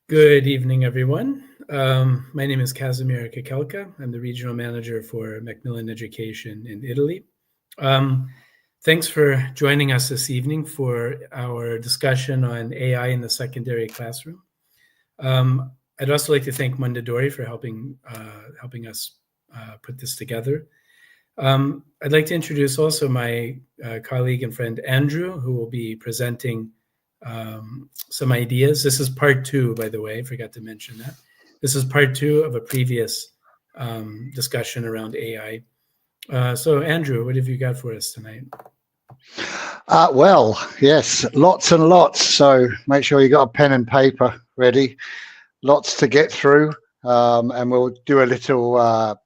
Good evening, everyone. My name is Casimir Kakelka. I'm the regional manager for Macmillan Education in Italy. Thanks for joining us this evening for our discussion on AI in the secondary classroom. I'd also like to thank Mondadori for helping us put this together. I'd like to introduce also my colleague and friend Andrew, who will be presenting some ideas. This is part two, by the way, I forgot to mention that. This is part two of a previous discussion around AI. So Andrew, what have you got for us tonight? Well, yes, lots and lots. So make sure you got a pen and paper ready. Lots to get through. And we'll do a little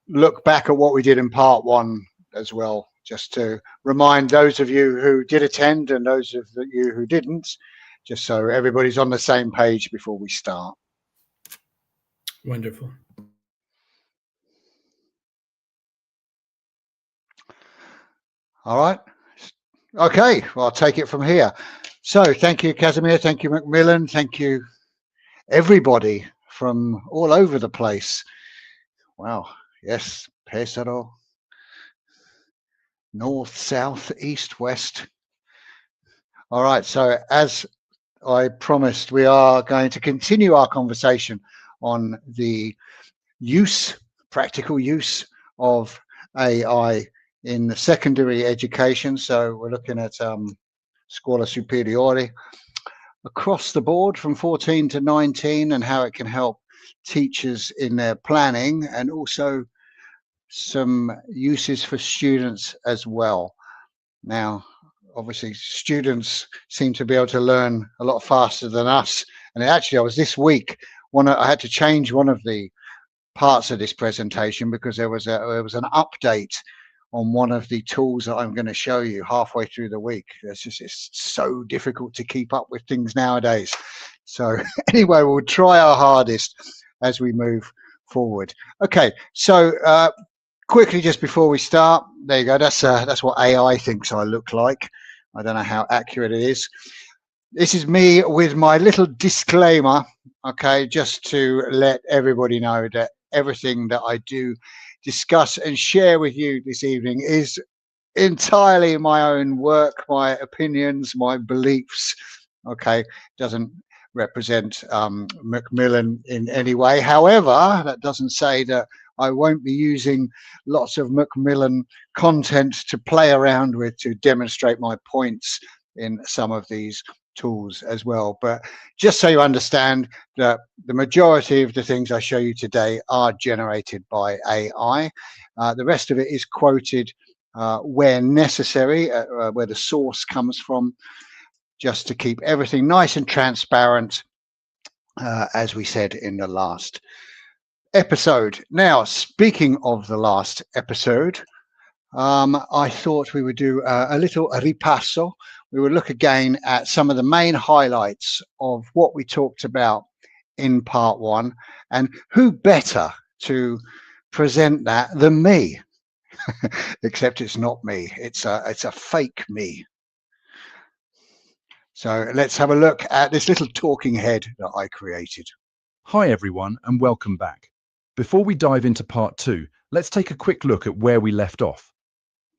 look back at what we did in part one as well, just to remind those of you who did attend and those of you who didn't, just so everybody's on the same page before we start. Wonderful. All right. Okay, well, I'll take it from here. So thank you, Casimir. Thank you, Macmillan. Thank you, everybody from all over the place. Wow. Yes, Pesaro. North, south, east, west. All right, so as I promised, we are going to continue our conversation on the practical use of AI in the secondary education. So we're looking at scuola superiori across the board from 14 to 19 and how it can help teachers in their planning, and also some uses for students as well. Now, obviously, students seem to be able to learn a lot faster than us. And actually, I was this week, I had to change one of the parts of this presentation because there was an update on one of the tools that I'm going to show you halfway through the week. It's so difficult to keep up with things nowadays. So anyway, we'll try our hardest as we move forward. Okay, so quickly, just before we start, there you go. That's what AI thinks I look like. I don't know how accurate it is. This is me with my little disclaimer, okay, just to let everybody know that everything that I do discuss and share with you this evening is entirely my own work, my opinions, my beliefs, okay, doesn't represent Macmillan in any way. However, that doesn't say that I won't be using lots of Macmillan content to play around with to demonstrate my points in some of these tools as well. But just so you understand that the majority of the things I show you today are generated by AI. The rest of it is quoted where necessary, where the source comes from, just to keep everything nice and transparent, as we said in the last episode. Now, speaking of the last episode, I thought we would do a little ripasso. We would look again at some of the main highlights of what we talked about in part one, and who better to present that than me? Except it's not me. It's a fake me. So let's have a look at this little talking head that I created. Hi everyone, and welcome back. Before we dive into part two, let's take a quick look at where we left off.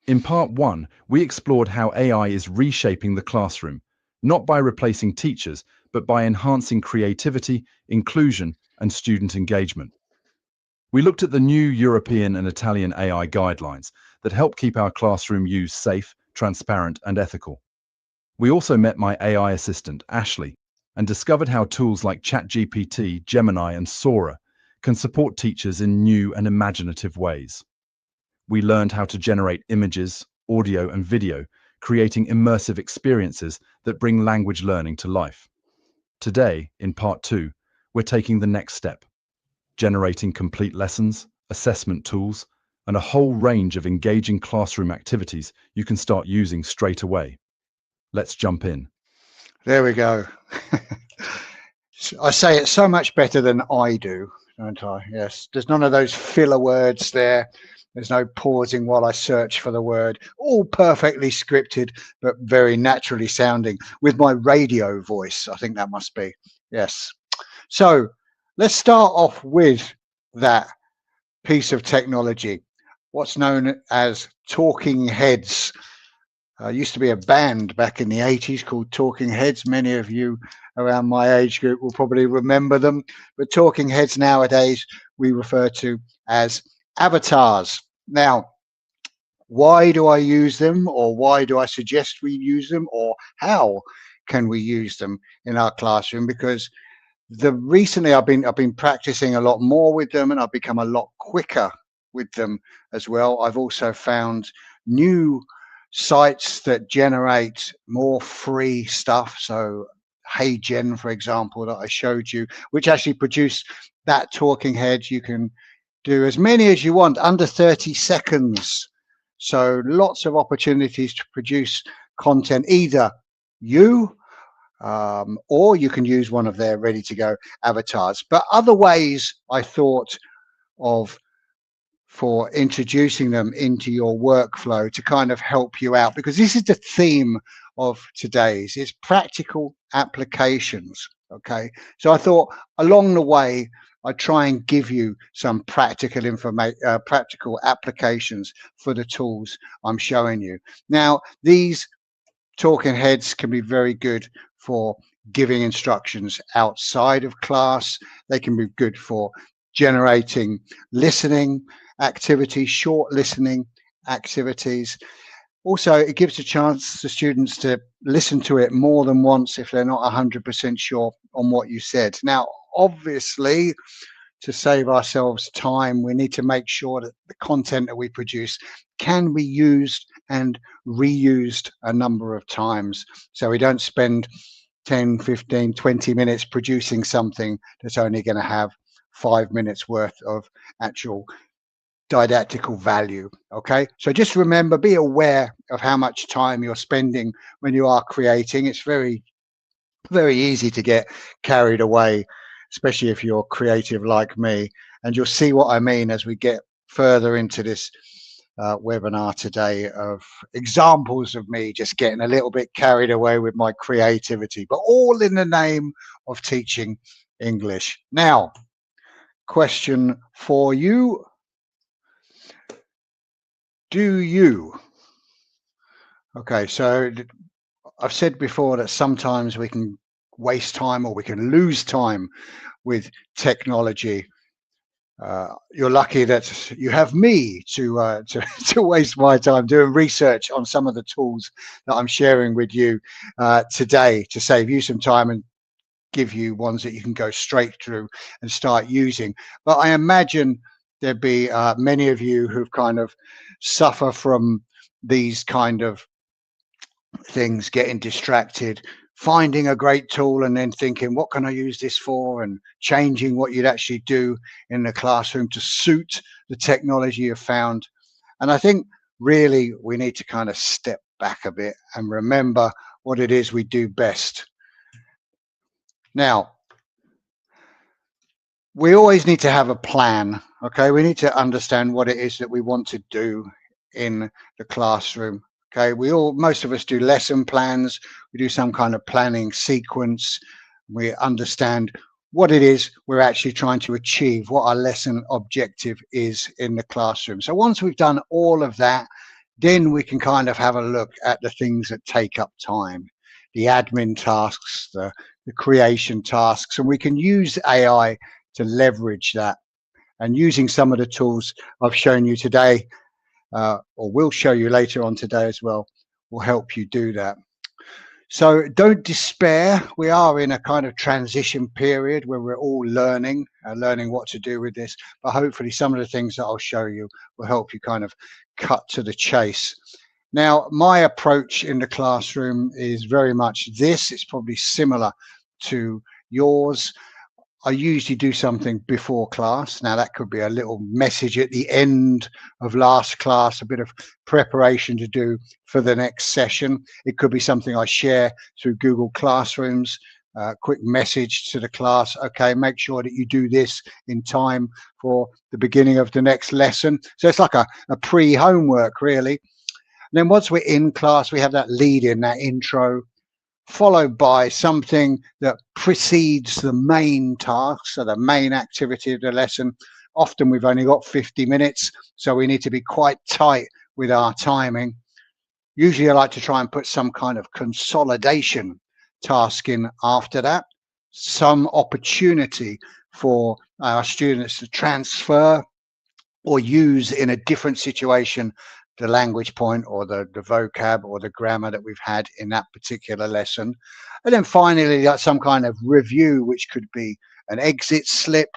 In part one, we explored how AI is reshaping the classroom, not by replacing teachers, but by enhancing creativity, inclusion, and student engagement. We looked at the new European and Italian AI guidelines that help keep our classroom use safe, transparent, and ethical. We also met my AI assistant, Ashley, and discovered how tools like ChatGPT, Gemini, and Sora can support teachers in new and imaginative ways. We learned how to generate images, audio, and video, creating immersive experiences that bring language learning to life. Today, in part two, we're taking the next step, generating complete lessons, assessment tools, and a whole range of engaging classroom activities you can start using straight away. Let's jump in. There we go. I say it so much better than I do, don't I? Yes. There's none of those filler words there. There's no pausing while I search for the word. All perfectly scripted, but very naturally sounding with my radio voice. I think that must be. Yes. So let's start off with that piece of technology, what's known as talking heads. Used to be a band back in the 80s called Talking Heads. Many of you around my age group will probably remember them. But talking heads nowadays we refer to as avatars. Now, why do I use them, or why do I suggest we use them, or how can we use them in our classroom? Because recently I've been practicing a lot more with them, and I've become a lot quicker with them as well. I've also found new sites that generate more free stuff. So HeyGen, for example, that I showed you, which actually produce that talking head. You can do as many as you want under 30 seconds. So lots of opportunities to produce content, either you or you can use one of their ready to go avatars. But other ways I thought of for introducing them into your workflow to kind of help you out, because this is the theme of today's, it's practical applications. Okay, so I thought along the way I try and give you some practical information, practical applications for the tools I'm showing you. Now, these talking heads can be very good for giving instructions outside of class. They can be good for generating listening activities, short listening activities. Also, it gives a chance to students to listen to it more than once if they're not 100% sure on what you said. Now, obviously, to save ourselves time, we need to make sure that the content that we produce can be used and reused a number of times, so we don't spend 10, 15, 20 minutes producing something that's only going to have 5 minutes worth of actual didactical value. Okay, so just remember, be aware of how much time you're spending when you are creating. It's very easy to get carried away, especially if you're creative like me, and you'll see what I mean as we get further into this webinar today, of examples of me just getting a little bit carried away with my creativity, but all in the name of teaching English. Now, question for you: do you? Okay, so I've said before that sometimes we can waste time, or we can lose time with technology. You're lucky that you have me to waste my time doing research on some of the tools that I'm sharing with you today, to save you some time and give you ones that you can go straight through and start using. But I imagine there'd be many of you who've kind of suffer from these kind of things, getting distracted, finding a great tool and then thinking, what can I use this for, and changing what you'd actually do in the classroom to suit the technology you've found. And I think really we need to kind of step back a bit and remember what it is we do best. Now, we always need to have a plan. Okay, we need to understand what it is that we want to do in the classroom. Okay, most of us do lesson plans. We do some kind of planning sequence. We understand what it is we're actually trying to achieve, what our lesson objective is in the classroom. So once we've done all of that, then we can kind of have a look at the things that take up time, the admin tasks, the creation tasks, and we can use AI to leverage that. And using some of the tools I've shown you today, or will show you later on today as well, will help you do that. So don't despair. We are in a kind of transition period where we're all learning what to do with this, but hopefully some of the things that I'll show you will help you kind of cut to the chase. Now, my approach in the classroom is very much this. It's probably similar to yours. I usually do something before class. Now, that could be a little message at the end of last class, a bit of preparation to do for the next session. It could be something I share through Google Classrooms, quick message to the class. Okay, make sure that you do this in time for the beginning of the next lesson. So it's like a pre-homework, really. And then once we're in class, we have that lead in, that intro. followed by something that precedes the main task, so the main activity of the lesson. Often we've only got 50 minutes, so we need to be quite tight with our timing. Usually I like to try and put some kind of consolidation task in after that, some opportunity for our students to transfer or use in a different situation the language point or the vocab or the grammar that we've had in that particular lesson. And then finally, some kind of review, which could be an exit slip,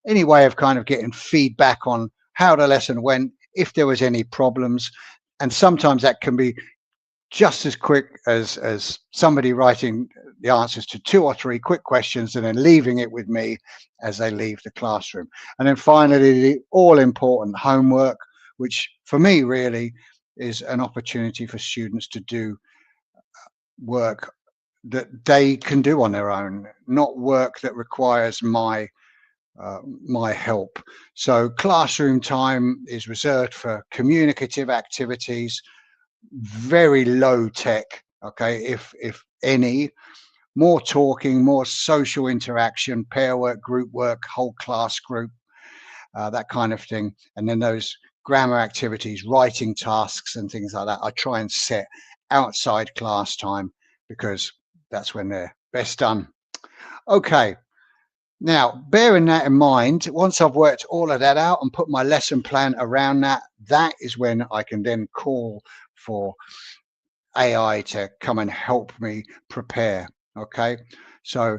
any way of kind of getting feedback on how the lesson went, if there was any problems. And sometimes that can be just as quick as somebody writing the answers to 2 or 3 quick questions and then leaving it with me as they leave the classroom. And then finally, the all-important homework, which for me really is an opportunity for students to do work that they can do on their own, not work that requires my help. So classroom time is reserved for communicative activities, very low tech, okay, if any, more talking, more social interaction, pair work, group work, whole class group, that kind of thing. And then those grammar activities, writing tasks and things like that, I try and set outside class time because that's when they're best done. Okay, now bearing that in mind, once I've worked all of that out and put my lesson plan around that, that is when I can then call for AI to come and help me prepare. Okay, so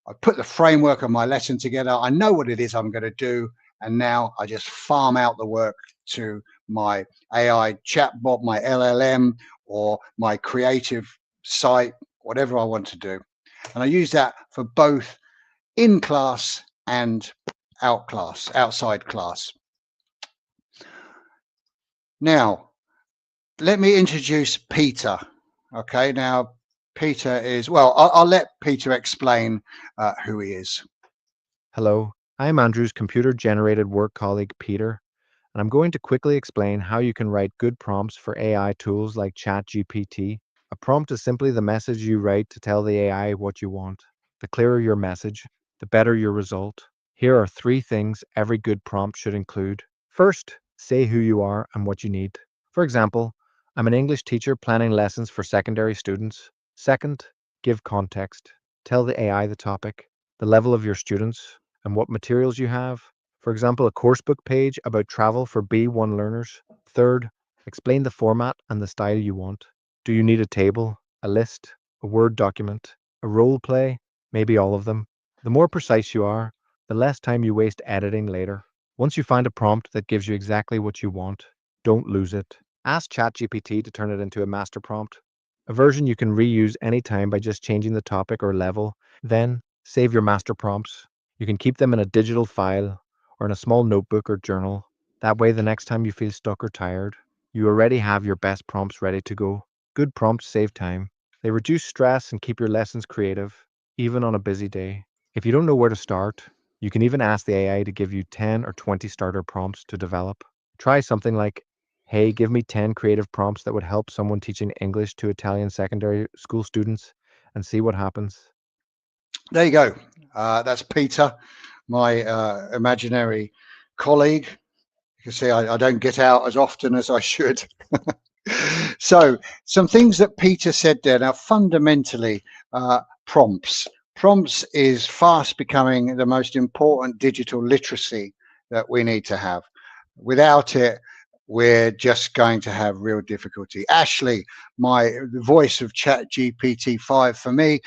I put the framework of my lesson together. I know what it is I'm going to do, and now I just farm out the work to my AI chatbot, my LLM, or my creative site, whatever I want to do. And I use that for both in class and outside class. Now, let me introduce Peter. Okay, now Peter is, well, I'll let Peter explain who he is. Hello, I'm Andrew's computer-generated work colleague, Peter, and I'm going to quickly explain how you can write good prompts for AI tools like ChatGPT. A prompt is simply the message you write to tell the AI what you want. The clearer your message, the better your result. Here are 3 things every good prompt should include. First, say who you are and what you need. For example, I'm an English teacher planning lessons for secondary students. Second, give context. Tell the AI the topic, the level of your students, and what materials you have. For example, a coursebook page about travel for B1 learners. Third, explain the format and the style you want. Do you need a table, a list, a Word document, a role play, maybe all of them? The more precise you are, the less time you waste editing later. Once you find a prompt that gives you exactly what you want, don't lose it. Ask ChatGPT to turn it into a master prompt, a version you can reuse anytime by just changing the topic or level. Then, save your master prompts. You can keep them in a digital file or in a small notebook or journal. That way, the next time you feel stuck or tired, you already have your best prompts ready to go. Good prompts save time. They reduce stress and keep your lessons creative, even on a busy day. If you don't know where to start, you can even ask the AI to give you 10 or 20 starter prompts to develop. Try something like, hey, give me 10 creative prompts that would help someone teaching English to Italian secondary school students, and see what happens. There you go. That's Peter, my imaginary colleague. You can see I don't get out as often as I should. So some things that Peter said there. Now, fundamentally, prompts. Prompts is fast becoming the most important digital literacy that we need to have. Without it, we're just going to have real difficulty. Ashley, the voice of ChatGPT-5 for me,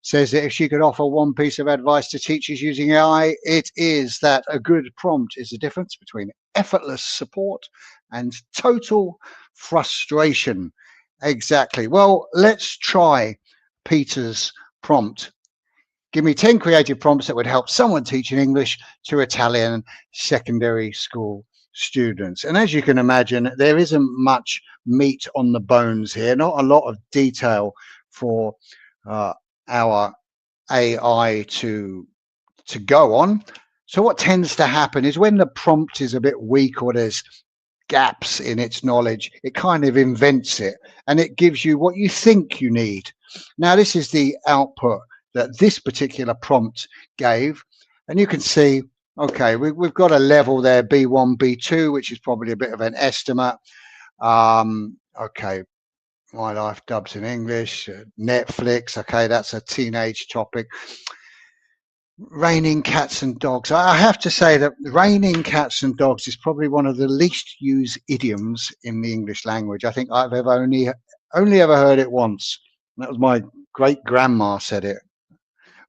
says that if she could offer one piece of advice to teachers using AI, it is that a good prompt is the difference between effortless support and total frustration. Exactly. Well, let's try Peter's prompt. Give me 10 creative prompts that would help someone teaching English to Italian secondary school students. And as you can imagine, there isn't much meat on the bones here, not a lot of detail for our AI to go on. So what tends to happen is when the prompt is a bit weak or there's gaps in its knowledge, it kind of invents it and it gives you what you think you need. Now, this is the output that this particular prompt gave. And you can see, okay, we've got a level there, B1, B2, which is probably a bit of an estimate. Okay, My Life dubs in English, Netflix, okay, that's a teenage topic. Raining cats and dogs. I have to say that raining cats and dogs is probably one of the least used idioms in the English language. I think I've ever only ever heard it once. That was my great grandma said it.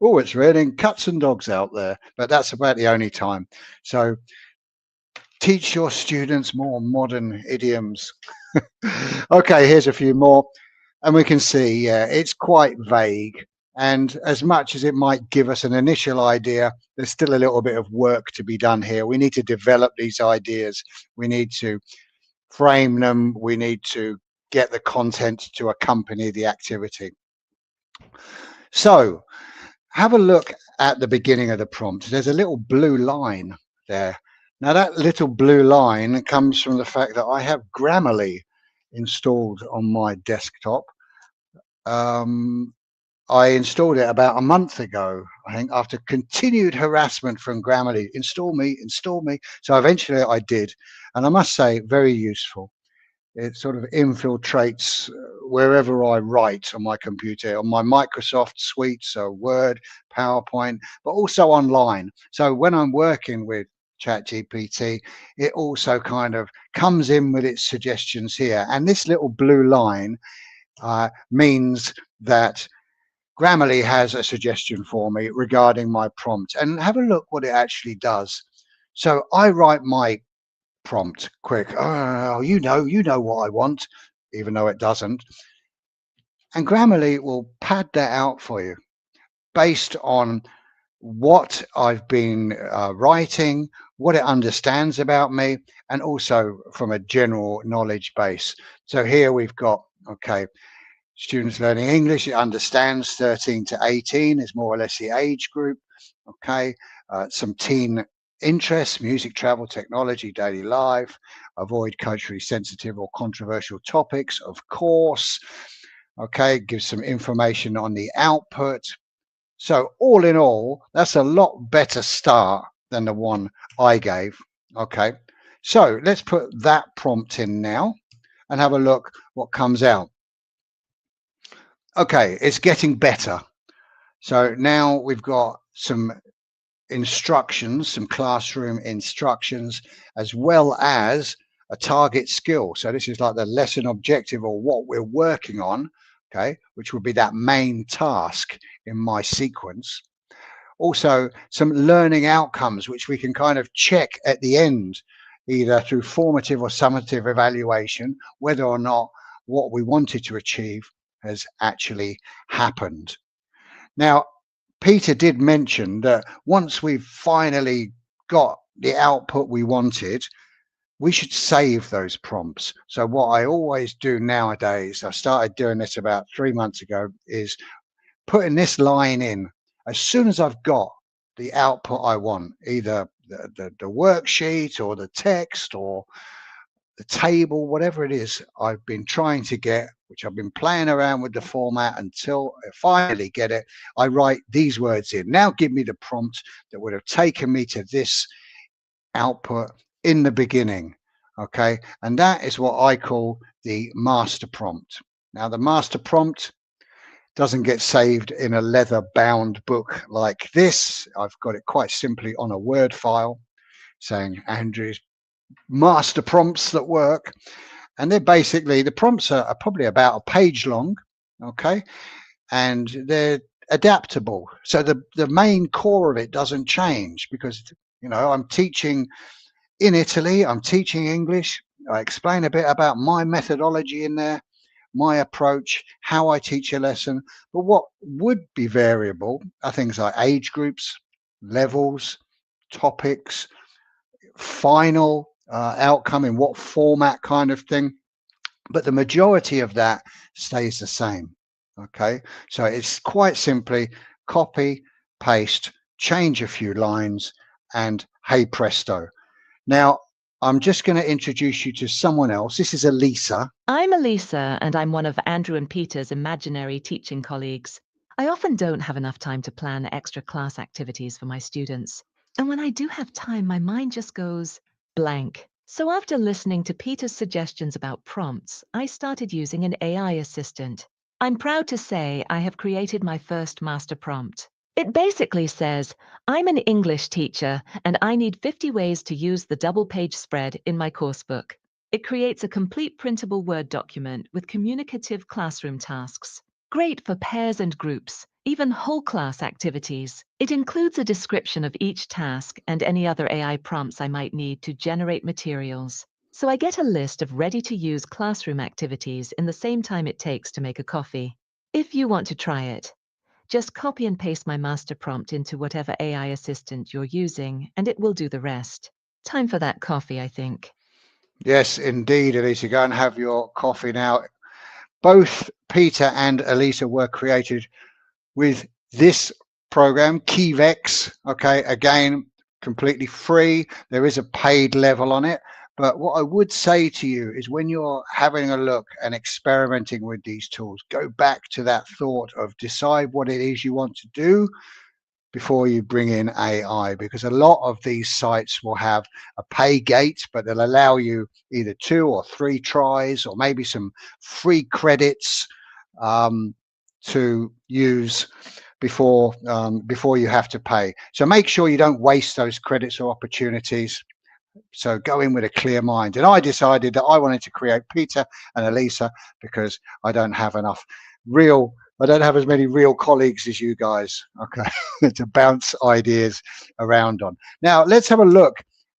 Oh, it's raining cats and dogs out there, but that's about the only time. So teach your students more modern idioms. Okay, here's a few more, and we can see, yeah, it's quite vague. And as much as it might give us an initial idea, there's still a little bit of work to be done here. We need to develop these ideas. We need to frame them. We need to get the content to accompany the activity. So have a look at the beginning of the prompt. There's a little blue line there. Now that little blue line comes from the fact that I have Grammarly installed on my desktop. I installed it about a month ago, I think, after continued harassment from Grammarly. Install me, install me. So eventually I did. And I must say, very useful. It sort of infiltrates wherever I write on my computer, on my Microsoft suite, so Word, PowerPoint, but also online. So when I'm working with ChatGPT, it also kind of comes in with its suggestions here. And this little blue line means that Grammarly has a suggestion for me regarding my prompt, and have a look what it actually does. So I write my prompt quick. Oh, you know what I want, even though it doesn't. And Grammarly will pad that out for you based on what I've been writing, what it understands about me, and also from a general knowledge base. So here we've got, okay, students learning English, it understands 13 to 18 is more or less the age group. Okay, some teen interests, music, travel, technology, daily life, avoid culturally sensitive or controversial topics, of course. Okay, gives some information on the output. So all in all, that's a lot better start than the one I gave. Okay, so let's put that prompt in now and have a look what comes out. Okay, it's getting better. So now we've got some instructions, some classroom instructions, as well as a target skill. So this is like the lesson objective or what we're working on, okay, which would be that main task in my sequence. Also, some learning outcomes, which we can kind of check at the end, either through formative or summative evaluation, whether or not what we wanted to achieve has actually happened. Now, Peter did mention that once we've finally got the output we wanted, we should save those prompts. So what I always do nowadays, I started doing this about 3 months ago, is putting this line in as soon as I've got the output I want, either the worksheet or the text or the table, whatever it is I've been trying to get, which I've been playing around with the format until I finally get it. I write these words in. Now give me the prompt that would have taken me to this output in the beginning. Okay, and that is what I call the master prompt. Now the master prompt doesn't get saved in a leather bound book like this. I've got it quite simply on a Word file saying Andrew's master prompts that work. And they're basically, the prompts are probably about a page long, okay, and they're adaptable. So the main core of it doesn't change because, you know, I'm teaching in Italy, I'm teaching English. I explain a bit about my methodology in there, my approach, how I teach a lesson. But what would be variable are things like age groups, levels, topics, final outcome, in what format, kind of thing. But the majority of that stays the same. Okay, so it's quite simply copy, paste, change a few lines, and hey presto. Now I'm just going to introduce you to someone else. This is Elisa. I'm Elisa, and I'm one of Andrew and Peter's imaginary teaching colleagues. I often don't have enough time to plan extra class activities for my students. And when I do have time, my mind just goes blank. So after listening to Peter's suggestions about prompts, I started using an AI assistant. I'm proud to say I have created my first master prompt. It basically says, I'm an English teacher, and I need 50 ways to use the double-page spread in my coursebook. It creates a complete printable Word document with communicative classroom tasks. Great for pairs and groups, even whole class activities. It includes a description of each task and any other AI prompts I might need to generate materials. So I get a list of ready-to-use classroom activities in the same time it takes to make a coffee. If you want to try it, just copy and paste my master prompt into whatever AI assistant you're using, and it will do the rest. Time for that coffee, I think. Yes, indeed, Elisa. Go and have your coffee now. Both Peter and Elisa were created with this program, Keyvex. Okay, again, completely free. There is a paid level on it. But what I would say to you is when you're having a look and experimenting with these tools, go back to that thought of decide what it is you want to do before you bring in AI, because a lot of these sites will have a pay gate, but they'll allow you either 2 or 3 tries or maybe some free credits to use before you have to pay. So make sure you don't waste those credits or opportunities. So go in with a clear mind. And I decided that I wanted to create Peter and Elisa because I don't have as many real colleagues as you guys, okay, to bounce ideas around on. Now, let's have a look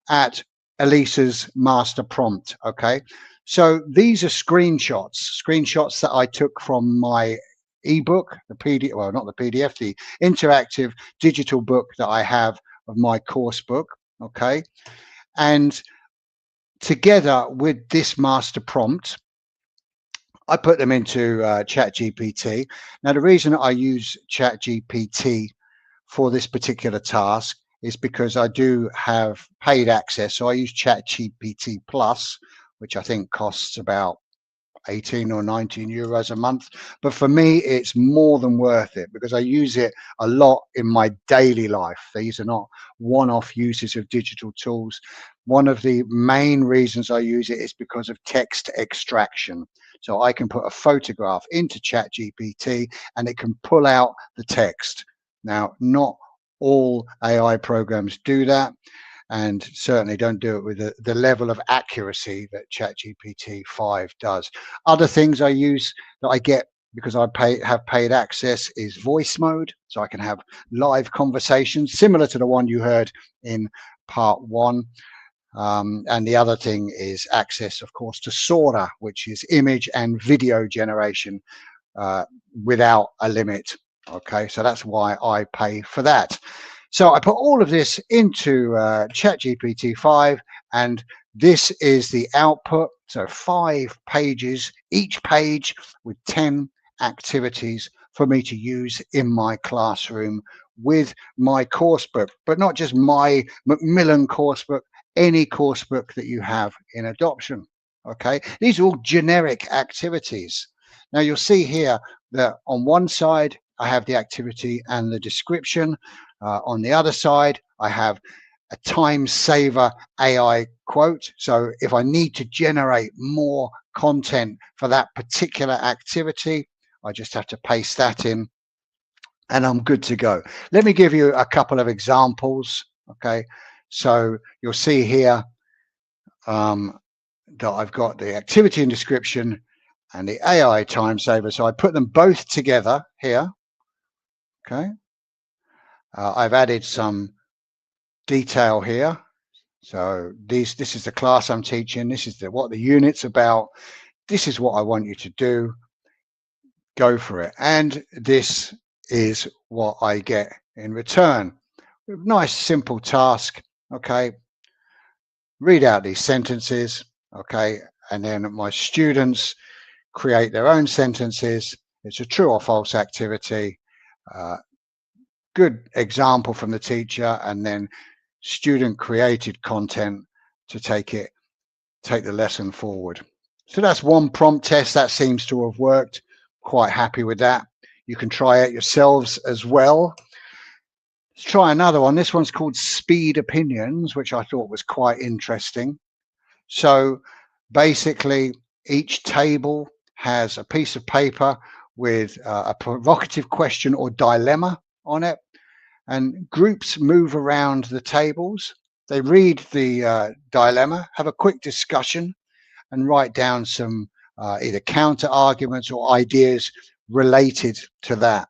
at Elisa's master prompt, okay? So these are screenshots that I took from my ebook, the PDF, well, not the PDF, the interactive digital book that I have of my course book, okay? And together with this master prompt, I put them into ChatGPT. Now, the reason I use ChatGPT for this particular task is because I do have paid access. So I use ChatGPT Plus, which I think costs about 18 or 19 euros a month. But for me, it's more than worth it because I use it a lot in my daily life. These are not one-off uses of digital tools. One of the main reasons I use it is because of text extraction. So I can put a photograph into ChatGPT and it can pull out the text. Now, not all AI programs do that, and certainly don't do it with the level of accuracy that ChatGPT 5 does. Other things I use that I get because I have paid access is voice mode, so I can have live conversations similar to the one you heard in part 1. And the other thing is access, of course, to Sora, which is image and video generation without a limit. Okay, so that's why I pay for that. So I put all of this into ChatGPT 5, and this is the output. So 5 pages, each page with 10 activities for me to use in my classroom with my course book, but not just my Macmillan course book, any course book that you have in adoption. Okay, these are all generic activities. Now you'll see here that on one side I have the activity and the description. On the other side, I have a time saver AI quote. So if I need to generate more content for that particular activity, I just have to paste that in and I'm good to go. Let me give you a couple of examples. Okay, so you'll see here that I've got the activity and description and the AI time saver. So I put them both together here. Okay. I've added some detail here. So this is the class I'm teaching. This is what the unit's about. This is what I want you to do. Go for it. And this is what I get in return. Nice, simple task. Okay. Read out these sentences. Okay. And then my students create their own sentences. It's a true or false activity. Good example from the teacher, and then student created content to take the lesson forward. So that's one prompt test that seems to have worked. Quite happy with that. You can try it yourselves as well. Let's try another one. This one's called Speed Opinions, which I thought was quite interesting. So basically, each table has a piece of paper with a provocative question or dilemma on it, and groups move around the tables. They read the dilemma, have a quick discussion, and write down some either counter arguments or ideas related to that.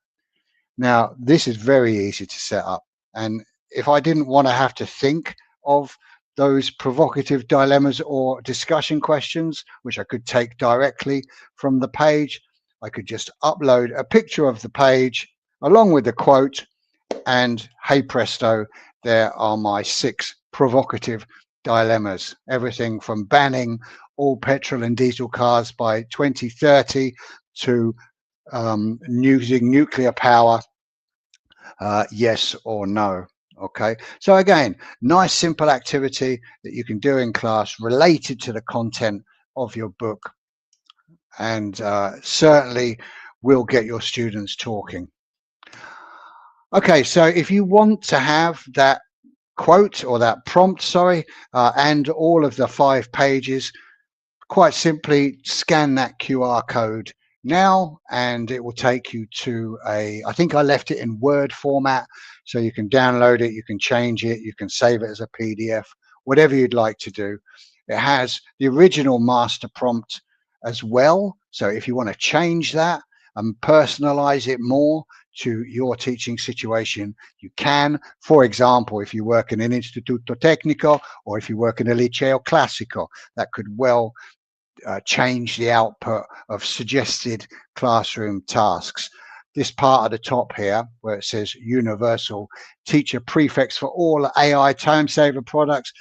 Now, this is very easy to set up. And if I didn't want to have to think of those provocative dilemmas or discussion questions, which I could take directly from the page, I could just upload a picture of the page along with the quote, and hey presto, there are my 6 provocative dilemmas. Everything from banning all petrol and diesel cars by 2030 to using nuclear power, yes or no. Okay, so again, nice simple activity that you can do in class related to the content of your book, and certainly will get your students talking. Okay, so if you want to have that quote or that prompt, and all of the 5 pages, quite simply scan that QR code now, and it will take you to I think I left it in Word format, so you can download it, you can change it, you can save it as a PDF, whatever you'd like to do. It has the original master prompt as well, so if you want to change that and personalize it more to your teaching situation, you can. For example, if you work in an istituto tecnico, or if you work in a liceo classico, that could well change the output of suggested classroom tasks. This part at the top here, where it says universal teacher prefix for all AI time saver products,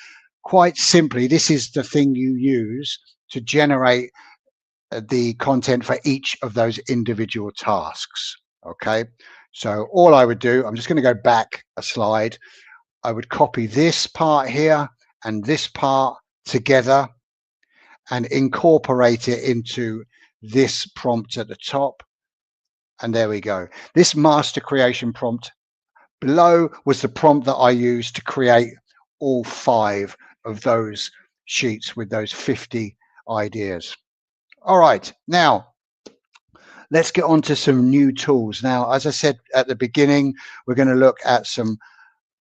quite simply, this is the thing you use to generate the content for each of those individual tasks. Okay, so all I would do, I'm just going to go back a slide. I would copy this part here and this part together and incorporate it into this prompt at the top. And there we go. This master creation prompt below was the prompt that I used to create all 5 of those sheets with those 50 ideas. All right, now let's get on to some new tools. Now, as I said at the beginning, we're going to look at some,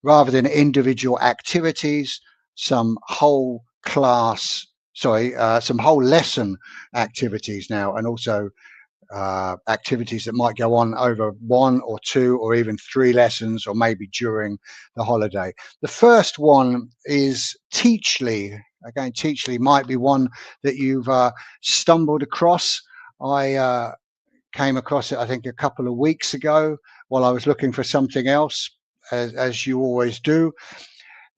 rather than individual activities, some whole class, some whole lesson activities now, and also activities that might go on over 1 or 2 or even 3 lessons, or maybe during the holiday. The first one is Teachly. Again, Teachly might be one that you've stumbled across. I came across it, I think, a couple of weeks ago while I was looking for something else, as you always do.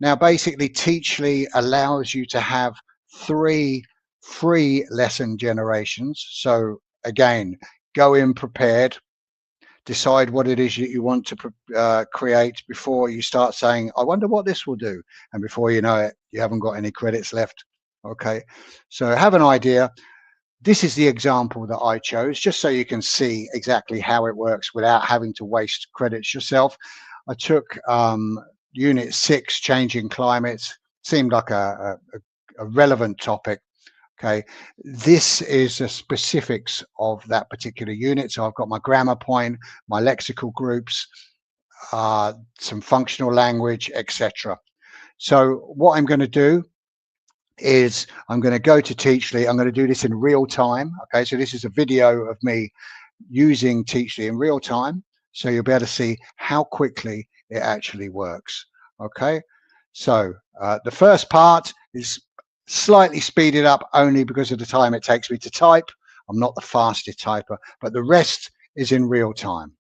Now, basically, Teachly allows you to have 3 free lesson generations. So again, go in prepared, decide what it is that you want to create before you start saying, I wonder what this will do. And before you know it, you haven't got any credits left. Okay, so have an idea. This is the example that I chose, just so you can see exactly how it works without having to waste credits yourself. I took Unit 6, Changing Climates. Seemed like a relevant topic. Okay, this is the specifics of that particular unit. So I've got my grammar point, my lexical groups, some functional language, etc. So what I'm going to do is I'm going to go to Teachly. I'm going to do this in real time. Okay, so this is a video of me using Teachly in real time. So you'll be able to see how quickly it actually works. Okay, so the first part is slightly speeded up only because of the time it takes me to type. I'm not the fastest typer, but the rest is in real time.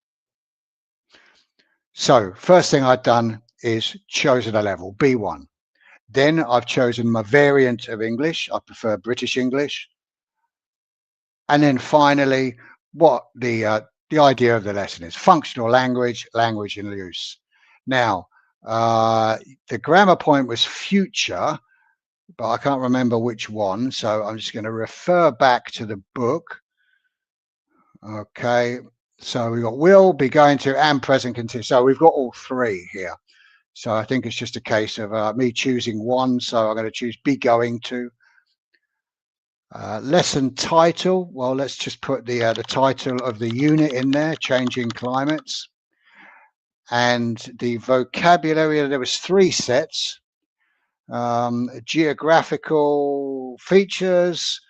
So first thing I've done is chosen a level, B1. Then I've chosen my variant of English. I prefer British English. And then finally, what the idea of the lesson is: functional language, language in use. Now, the grammar point was future. but I can't remember which one. So I'm just going to refer back to the book. Okay, so we've got will, be going to, and present continuous. So we've got all three here. So I think it's just a case of me choosing one. So I'm going to choose be going to. Lesson title. Well, let's just put the title of the unit in there, changing climates. And the vocabulary, there was 3 sets. Geographical features,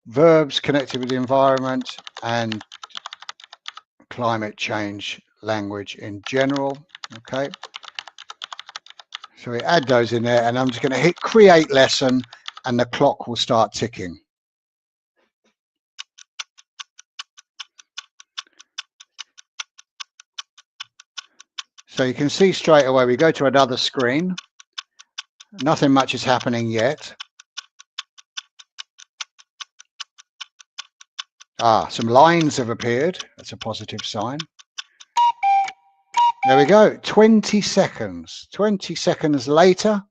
verbs connected with the environment, and climate change language in general. Okay, so we add those in there, and I'm just going to hit create lesson, and the clock will start ticking. So you can see straight away we go to another screen. Nothing much is happening yet. Some lines have appeared. That's a positive sign. There we go. 20 seconds. 20 seconds later,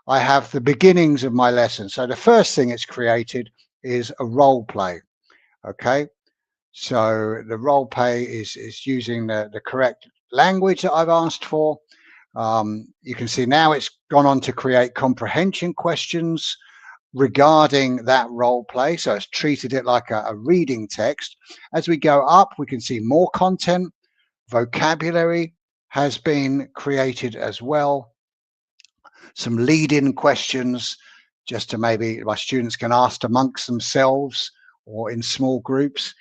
I have the beginnings of my lesson. So the first thing it's created is a role play. Okay. So the role play is using the correct language that I've asked for. You can see now it's gone on to create comprehension questions regarding that role play. So it's treated it like a reading text. As we go up, we can see more content. Vocabulary has been created as well. Some lead-in questions, just to maybe my students can ask amongst themselves or in small groups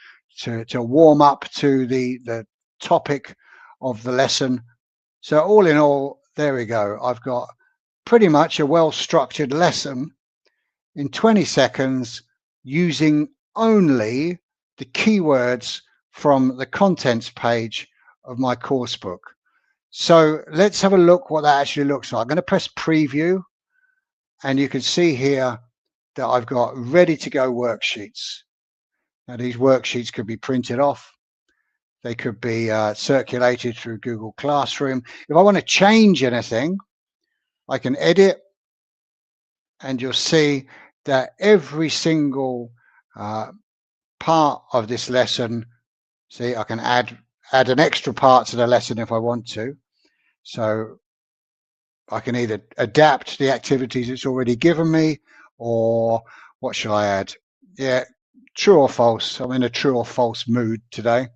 to warm up to the topic of the lesson. So all in all, there we go. I've got pretty much a well-structured lesson in 20 seconds using only the keywords from the contents page of my course book. So let's have a look what that actually looks like. I'm going to press preview, and you can see here that I've got ready to go worksheets. Now these worksheets could be printed off. They could be circulated through Google Classroom. If I want to change anything, I can edit, and you'll see that every single part of this lesson, see, I can add an extra part to the lesson if I want to. So I can either adapt the activities it's already given me, or what shall I add? Yeah, true or false. I'm in a true or false mood today.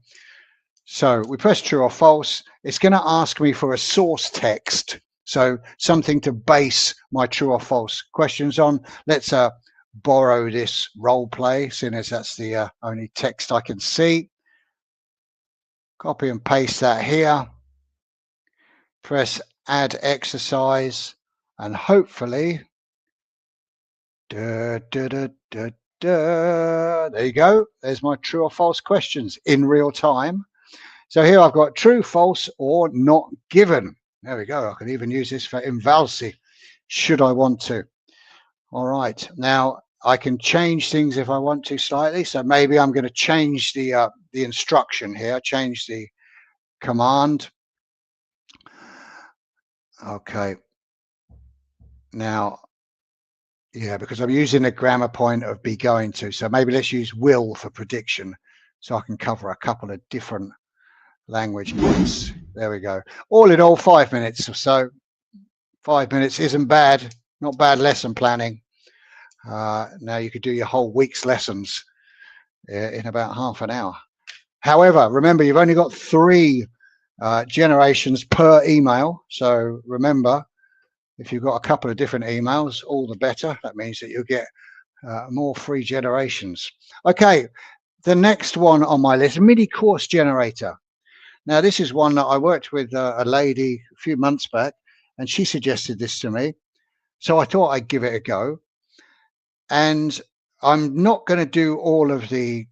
So we press true or false. It's going to ask me for a source text. So something to base my true or false questions on. Let's borrow this role play, seeing as that's the only text I can see. Copy and paste that here. Press add exercise, and hopefully, there you go. There's my true or false questions in real time. So here I've got true, false, or not given. There we go. I can even use this for invalsi, should I want to. All right. Now I can change things if I want to slightly. So maybe I'm going to change the instruction here, change the command. Okay. Now, yeah, because I'm using the grammar point of be going to. So maybe let's use will for prediction, so I can cover a couple of different language points. There we go. All in all, 5 minutes or so. 5 minutes isn't bad. Not bad lesson planning. Now you could do your whole week's lessons in about half an hour. However, remember, you've only got 3 generations per email. So remember, if you've got a couple of different emails, all the better. That means that you'll get more free generations. Okay, the next one on my list, mini course generator. Now, this is one that I worked with a lady a few months back, and she suggested this to me. So I thought I'd give it a go. And I'm not going to do all of the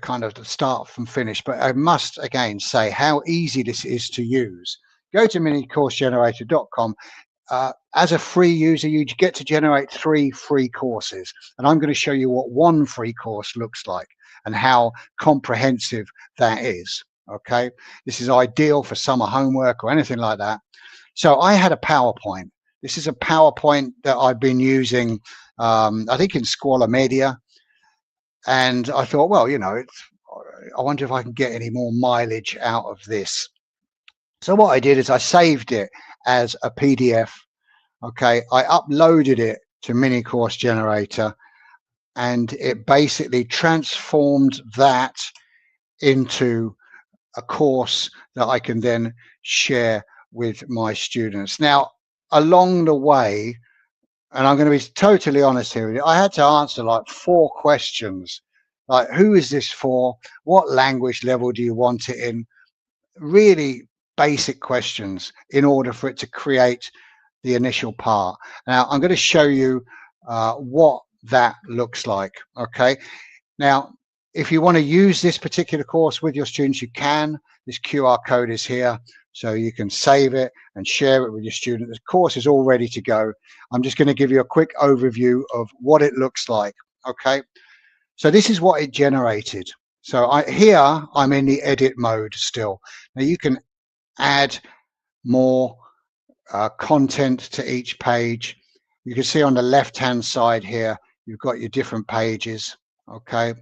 kind of the start from finish, but I must again say how easy this is to use. Go to minicoursegenerator.com. As a free user, you get to generate 3 free courses, and I'm going to show you what one free course looks like and how comprehensive that is. Okay, this is ideal for summer homework or anything like that. So I had a PowerPoint, This is a PowerPoint that I've been using, I think in Scuola Media. And I thought, well, you know, I wonder if I can get any more mileage out of this. So what I did is I saved it as a PDF. Okay, I uploaded it to Mini Course Generator, and it basically transformed that into a course that I can then share with my students. Now, along the way, and I'm going to be totally honest here with you, I had to answer like 4 questions, like who is this for? What language level do you want it in? Really basic questions in order for it to create the initial part. Now, I'm going to show you what that looks like. Okay. Now, if you want to use this particular course with your students, you can. This QR code is here, so you can save it and share it with your student. The course is all ready to go. I'm just going to give you a quick overview of what it looks like. Okay, so this is what it generated. So here I'm in the edit mode still. Now you can add more content to each page. You can see on the left hand side here, you've got your different pages. Okay,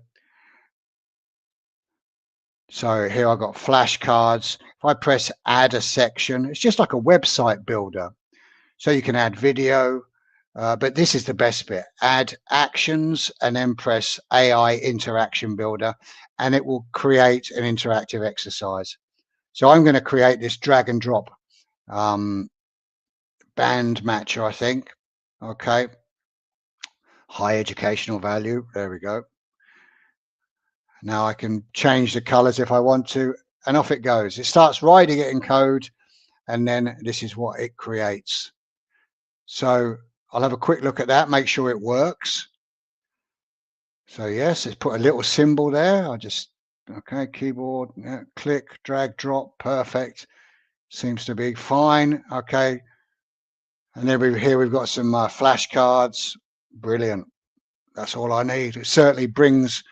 so here I've got flashcards. If I press add a section, it's just like a website builder. So you can add video, but this is the best bit. Add actions and then press AI interaction builder, and it will create an interactive exercise. So I'm going to create this drag and drop band matcher, I think. Okay. High educational value. There we go. Now I can change the colors if I want to, and off it goes. It starts writing it in code, and then this is what it creates. So I'll have a quick look at that, make sure it works. So yes, it's put a little symbol there. I just, okay, keyboard, yeah, click, drag, drop, perfect. Seems to be fine. Okay. And then here we've got some flashcards. Brilliant. That's all I need. It certainly brings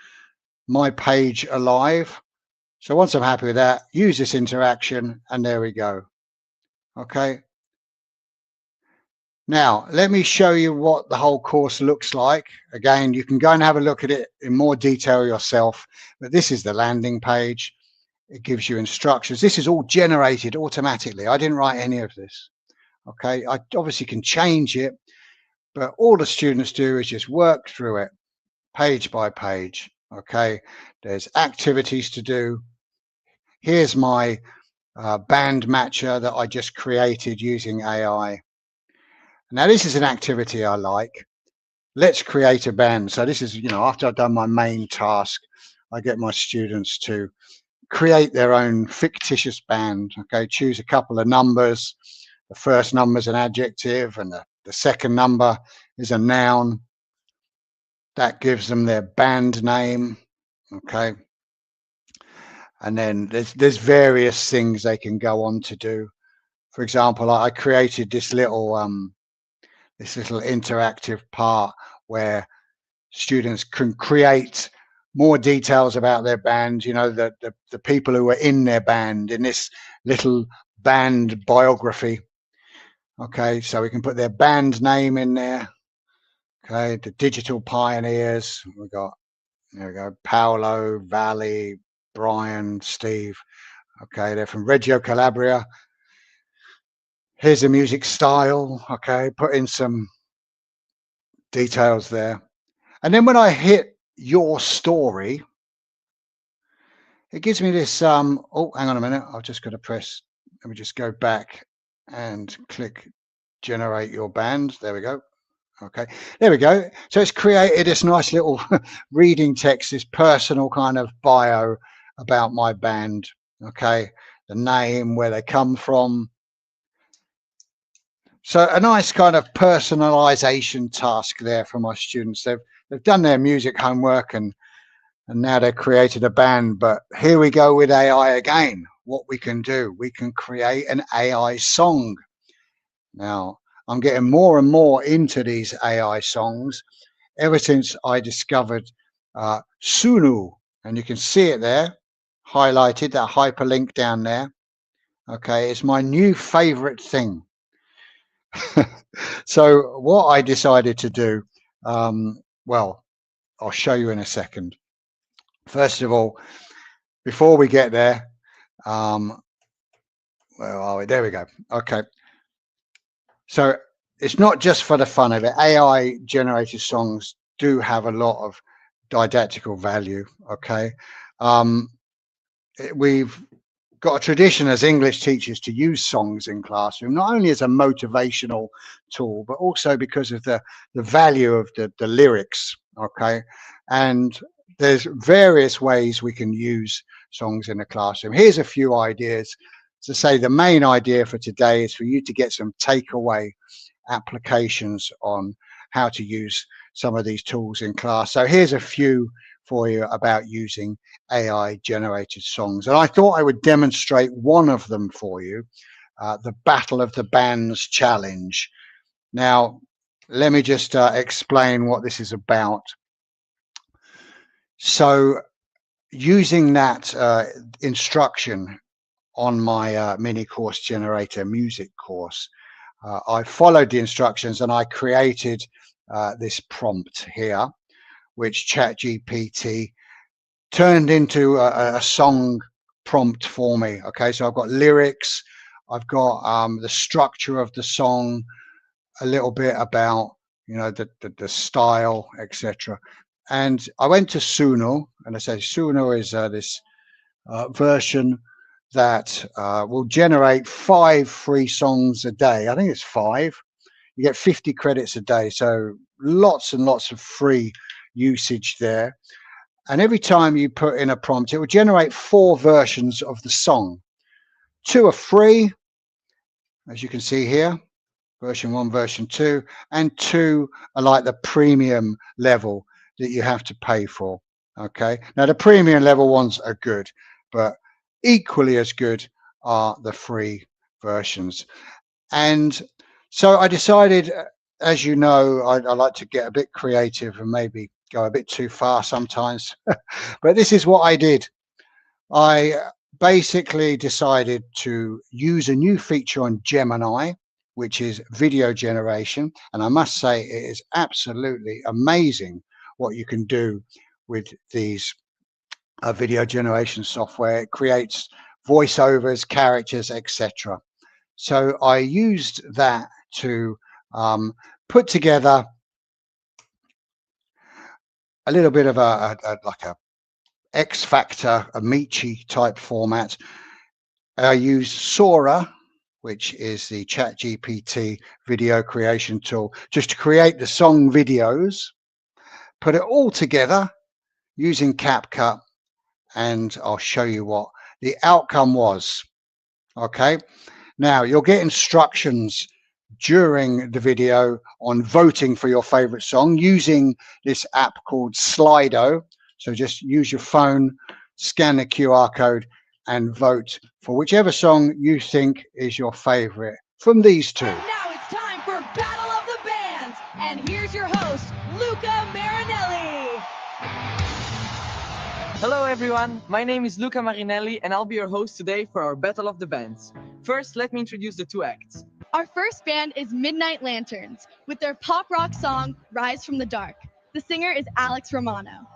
my page alive. So once I'm happy with that, use this interaction, and there we go. Okay. Now, let me show you what the whole course looks like. Again, you can go and have a look at it in more detail yourself, but this is the landing page. It gives you instructions. This is all generated automatically. I didn't write any of this. Okay, I obviously can change it, but all the students do is just work through it page by page. Okay, there's activities to do. Here's my band matcher that I just created using AI. Now this is an activity I like. Let's create a band. So this is, you know, after I've done my main task, I get my students to create their own fictitious band. Okay, choose a couple of numbers. The first number is an adjective, and the second number is a noun. That gives them their band name. Okay, and then there's various things they can go on to do. For example, I created this little interactive part where students can create more details about their band, you know, the people who are in their band in this little band biography. Okay, so we can put their band name in there. Okay, the digital pioneers. We got, there we go, Paolo, Valley, Brian, Steve. Okay, they're from Reggio Calabria. Here's the music style. Okay, put in some details there. And then when I hit your story, it gives me this, oh, hang on a minute. I've just got to press, let me just go back and click generate your band. There we go. Okay, there we go. So it's created this nice little reading text, this personal kind of bio about my band. Okay, the name, where they come from. So a nice kind of personalization task there for my students. They've done their music homework, and now they've created a band. But here we go with AI again. What we can do, we can create an AI song. Now, I'm getting more and more into these AI songs ever since I discovered Sunu, and you can see it there, highlighted, that hyperlink down there. Okay, it's my new favorite thing. So what I decided to do, well, I'll show you in a second. First of all, before we get there, where are we? There we go. Okay. So it's not just for the fun of it. AI generated songs do have a lot of didactical value. Okay. We've got a tradition as English teachers to use songs in classroom, not only as a motivational tool, but also because of the value of the lyrics. Okay. And there's various ways we can use songs in the classroom. Here's a few ideas. To say the main idea for today is for you to get some takeaway applications on how to use some of these tools in class. So here's a few for you about using AI generated songs. And I thought I would demonstrate one of them for you, the Battle of the Bands challenge. Now, let me just explain what this is about. So using that instruction on my mini course generator music course, I followed the instructions and I created this prompt here, which ChatGPT turned into a song prompt for me. Okay, so I've got lyrics, I've got the structure of the song, a little bit about, you know, the style, etc. And I went to Suno, and I said Suno is this version that will generate 5 free songs a day. I think it's 5. You get 50 credits a day, so lots and lots of free usage there. And every time you put in a prompt, it will generate 4 versions of the song. 2 are free, as you can see here, version 1, version 2, and 2 are like the premium level that you have to pay for. Okay, now the premium level ones are good, but equally as good are the free versions. And so I decided, as you know, I like to get a bit creative and maybe go a bit too far sometimes. But this is what I did. I basically decided to use a new feature on Gemini, which is video generation. And I must say, it is absolutely amazing what you can do with these video generation software. It creates voiceovers, characters, etc. So I used that to put together a little bit of like a X Factor, a Michi type format. I used Sora, which is the ChatGPT video creation tool, just to create the song videos, put it all together using CapCut, and I'll show you what the outcome was. Okay, now you'll get instructions during the video on voting for your favorite song using this app called Slido. So just use your phone, scan the QR code, and vote for whichever song you think is your favorite from these 2. And now it's time for Battle of the Bands. And here's your host, Luca Marinelli. Hello everyone, my name is Luca Marinelli and I'll be your host today for our Battle of the Bands. First, let me introduce the 2 acts. Our first band is Midnight Lanterns with their pop rock song, Rise from the Dark. The singer is Alex Romano.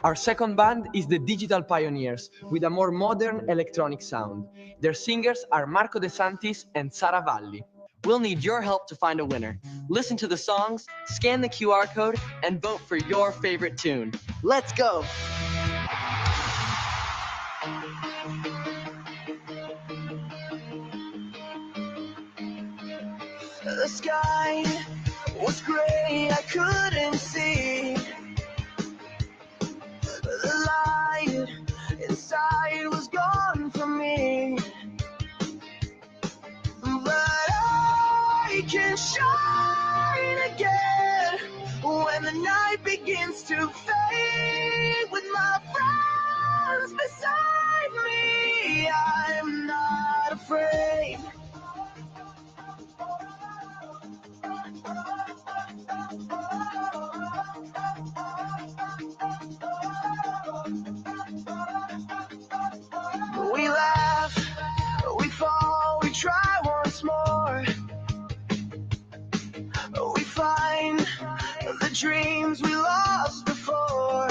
Our second band is the Digital Pioneers with a more modern electronic sound. Their singers are Marco De Santis and Sara Valli. We'll need your help to find a winner. Listen to the songs, scan the QR code, and vote for your favorite tune. Let's go! The sky was gray, I couldn't see. The light inside was gone from me. But I can shine again when the night begins to fade. With my friends beside me, I'm not afraid. We laugh, we fall, we try once more. dreams we lost before.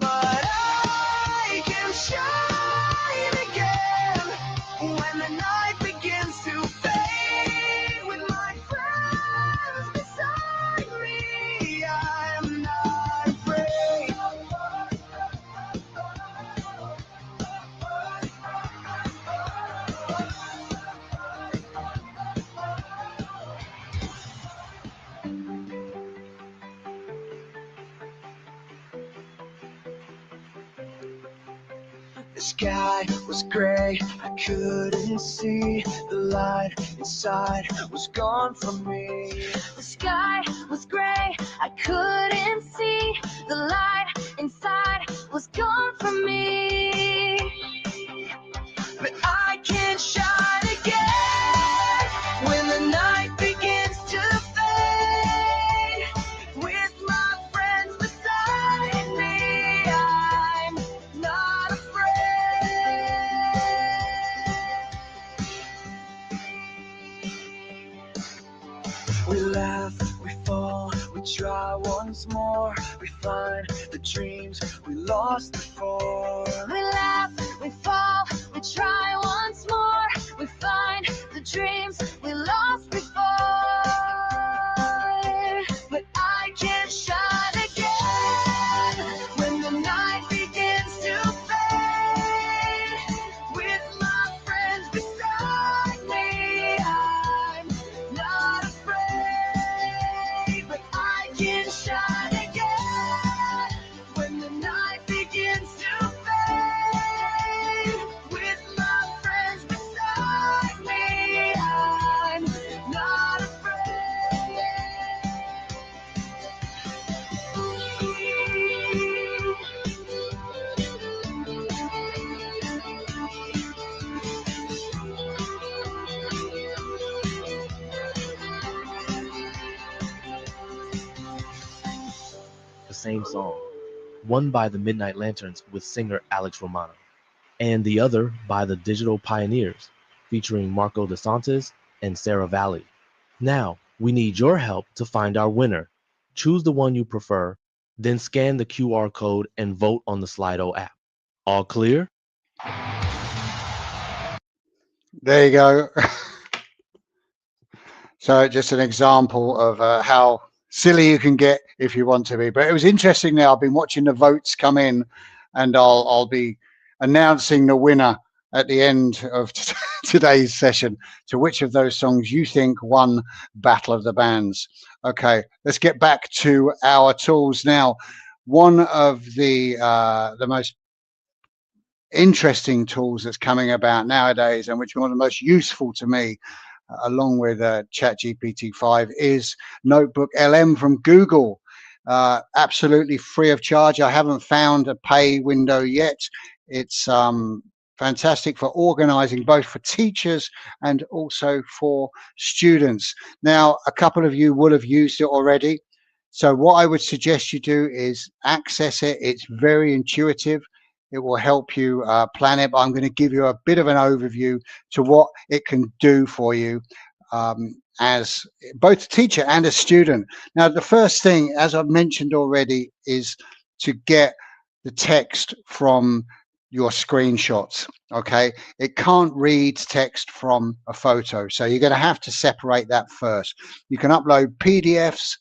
But I can shine again when the night begins to fade. With my friends beside me, I'm not afraid. The sky was gray, I couldn't see. The light inside was gone from me. The sky was gray, I couldn't see. The light inside was gone from me. But I can shine again when the night begins to fade. With my friends beside me, I'm not afraid. We laugh, we fall, we try once more. We find the dreams we lost before. We laugh, we fall, we try once more. We find the dreams we lost before. But I can shine again when the night begins to fade. With my friends beside me, I'm not afraid. But I can shine again when the night begins to fade. With my friends beside me, I'm not The same song, one by the Midnight Lanterns with singer Alex Romano, and the other by the Digital Pioneers, featuring Marco DeSantis and Sarah Valley. Now, we need your help to find our winner. Choose the one you prefer, then scan the QR code and vote on the Slido app. All clear? There you go. So just an example of how silly you can get if you want to be. But it was interesting. Now I've been watching the votes come in, and I'll be announcing the winner at the end of today's session to which of those songs you think won Battle of the Bands. Okay, let's get back to our tools now. One of the most interesting tools that's coming about nowadays, and which one of the most useful to me, along with ChatGPT 5, is Notebook LM from Google. Absolutely free of charge. I haven't found a pay window yet. It's fantastic for organizing, both for teachers and also for students. Now, a couple of you will have used it already. So what I would suggest you do is access it. It's very intuitive. It will help you plan it, but I'm going to give you a bit of an overview to what it can do for you as both a teacher and a student. Now, the first thing, as I've mentioned already, is to get the text from your screenshots. Okay, it can't read text from a photo, so you're going to have to separate that first. You can upload PDFs,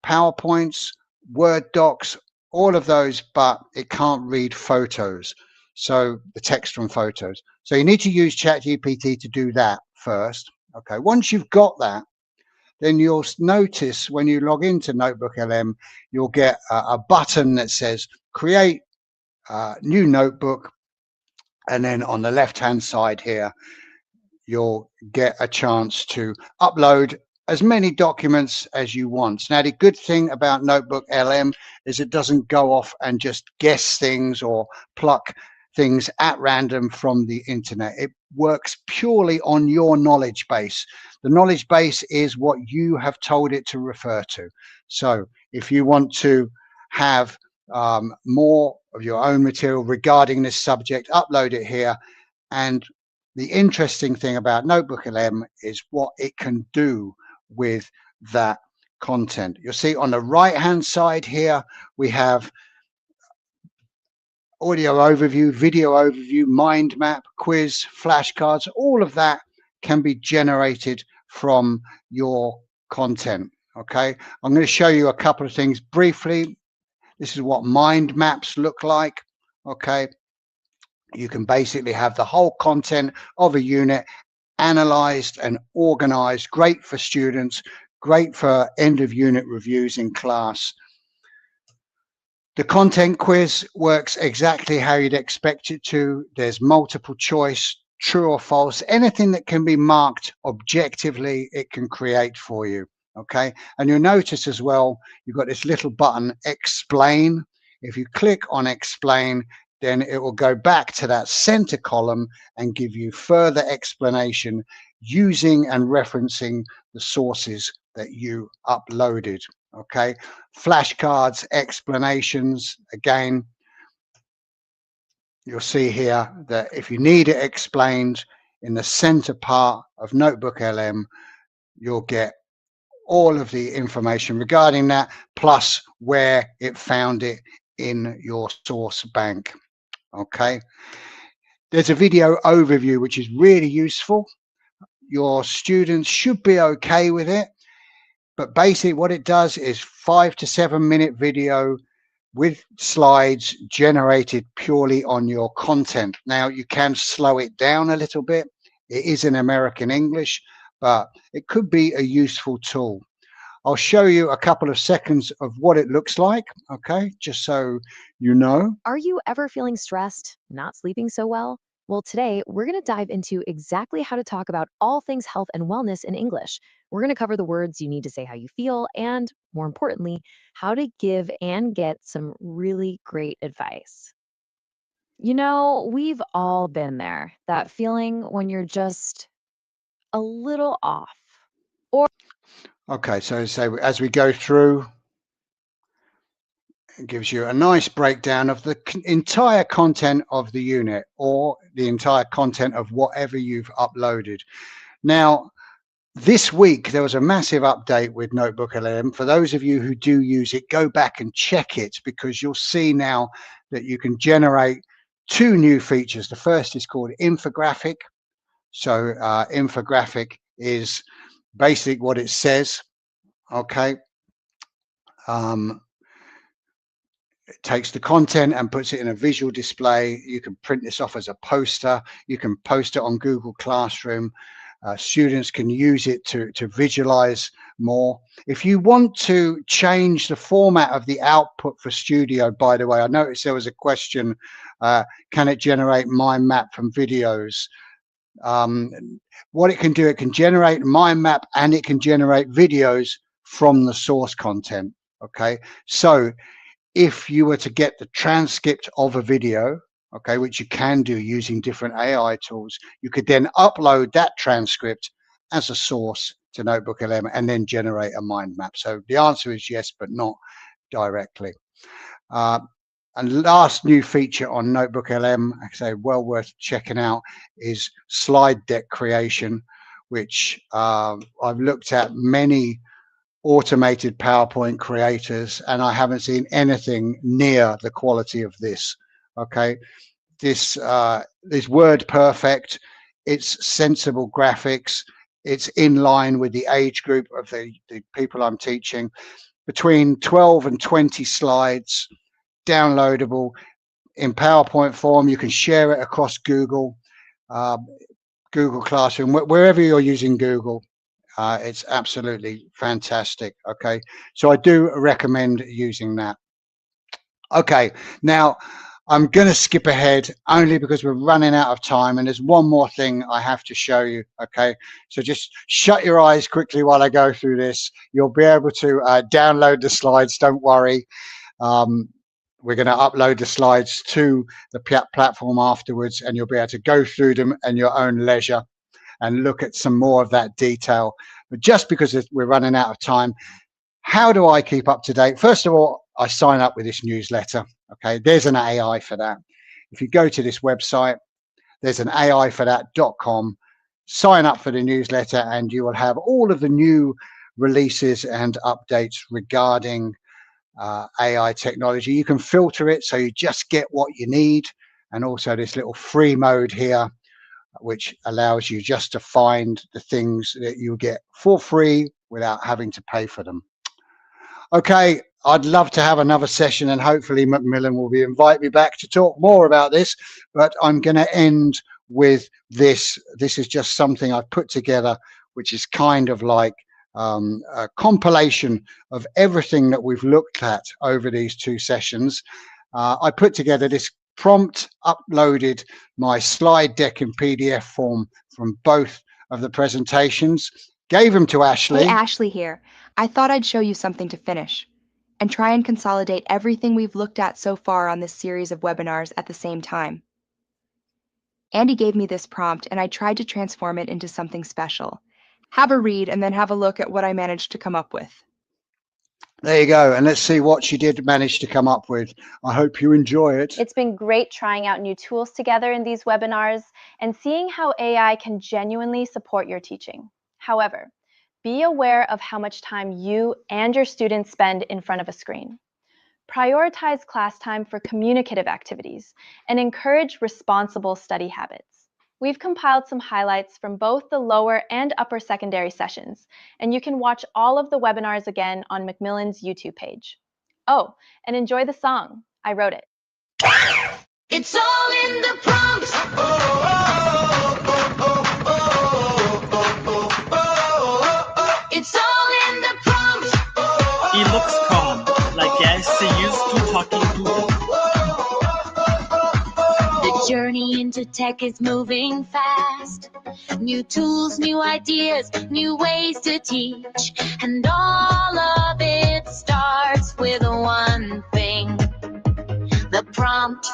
PowerPoints, Word docs, all of those, but it can't read photos, so the text from photos. So you need to use ChatGPT to do that first. Okay, once you've got that, then you'll notice when you log into Notebook LM, you'll get a button that says create new notebook, and then on the left hand side here you'll get a chance to upload as many documents as you want. Now, the good thing about Notebook LM is it doesn't go off and just guess things or pluck things at random from the internet. It works purely on your knowledge base. The knowledge base is what you have told it to refer to. So if you want to have more of your own material regarding this subject, upload it here. And the interesting thing about Notebook LM is what it can do with that content. You'll see on the right hand side here, we have audio overview, video overview, mind map, quiz, flashcards. All of that can be generated from your content. Okay, I'm going to show you a couple of things briefly. This is what mind maps look like. Okay, you can basically have the whole content of a unit analyzed and organized. Great for students, great for end of unit reviews in class. The content quiz works exactly how you'd expect it to. There's multiple choice, true or false. Anything that can be marked objectively, it can create for you. Okay, and you'll notice as well, you've got this little button, explain. If you click on explain, then it will go back to that center column and give you further explanation using and referencing the sources that you uploaded. Okay, flashcards, explanations. Again, you'll see here that if you need it explained in the center part of Notebook LM, you'll get all of the information regarding that, plus where it found it in your source bank. Okay, there's a video overview which is really useful. Your students should be okay with it, but basically what it does is 5 to 7 minute video with slides generated purely on your content. Now you can slow it down a little bit. It is in American English, but it could be a useful tool. I'll show you a couple of seconds of what it looks like, okay, just so you know. Are you ever feeling stressed, not sleeping so well? Well, today we're going to dive into exactly how to talk about all things health and wellness in English. We're going to cover the words you need to say how you feel, and more importantly, how to give and get some really great advice. You know, we've all been there, that feeling when you're just a little off. Okay, so as we go through, it gives you a nice breakdown of the entire content of the unit or the entire content of whatever you've uploaded. Now, this week, there was a massive update with Notebook LM. For those of you who do use it, go back and check it, because you'll see now that you can generate 2 new features. The first is called infographic. So infographic is basically what it says. Okay. It takes the content and puts it in a visual display. You can print this off as a poster. You can post it on Google Classroom. Students can use it to visualize more. If you want to change the format of the output for Studio, by the way, I noticed there was a question, can it generate mind map from videos? What it can do, it can generate mind map and it can generate videos from the source content. Okay, so if you were to get the transcript of a video, okay, which you can do using different AI tools, you could then upload that transcript as a source to Notebook LM and then generate a mind map. So the answer is yes, but not directly. And last new feature on Notebook LM, I say well worth checking out, is slide deck creation, which I've looked at many automated PowerPoint creators, and I haven't seen anything near the quality of this. Okay, this is word perfect. It's sensible graphics. It's in line with the age group of the people I'm teaching. Between 12 and 20 slides, downloadable in PowerPoint form. You can share it across Google, Google Classroom, wherever you're using Google. It's absolutely fantastic. Okay, so I do recommend using that. Okay, now I'm going to skip ahead only because we're running out of time, and there's one more thing I have to show you. Okay, so just shut your eyes quickly while I go through this. You'll be able to download the slides, don't worry. We're going to upload the slides to the platform afterwards, and you'll be able to go through them at your own leisure and look at some more of that detail. But just because we're running out of time, how do I keep up to date? First of all, I sign up with this newsletter. Okay, there's an AI for that. If you go to this website, there's an AI for that.com. Sign up for the newsletter and you will have all of the new releases and updates regarding AI technology. You can filter it so you just get what you need, and also this little free mode here, which allows you just to find the things that you get for free without having to pay for them. Okay, I'd love to have another session, and hopefully Macmillan will invite me back to talk more about this, but I'm going to end with this. This is just something I've put together, which is kind of like a compilation of everything that we've looked at over these 2 sessions. I put together this prompt, uploaded my slide deck in PDF form from both of the presentations, gave them to Ashley. Hey, Ashley here. I thought I'd show you something to finish and try and consolidate everything we've looked at so far on this series of webinars at the same time. Andy gave me this prompt and I tried to transform it into something special. Have a read and then have a look at what I managed to come up with. There you go. And let's see what she did manage to come up with. I hope you enjoy it. It's been great trying out new tools together in these webinars and seeing how AI can genuinely support your teaching. However, be aware of how much time you and your students spend in front of a screen. Prioritize class time for communicative activities and encourage responsible study habits. We've compiled some highlights from both the lower and upper secondary sessions, and you can watch all of the webinars again on Macmillan's YouTube page. Oh, and enjoy the song. I wrote it. It's all in the prompt. It's all in the prompt. He looks calm, like yes, he used to talking to them. The journey into tech is moving fast. New tools, new ideas, new ways to teach. And all of it starts with one thing. The prompt.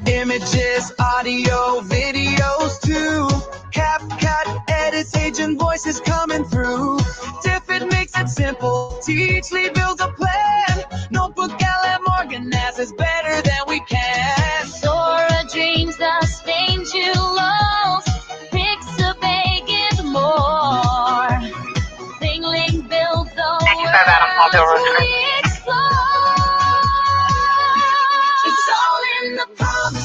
Images, audio, videos too. CapCut, edits, agent voices coming through. Diffit makes it simple. Teachly builds a plan. Notebook, LM organizes better than we can. Sora dreams the stains you lost. Pixabay gives more. Thingling builds the world we explore. It's all in the prompt.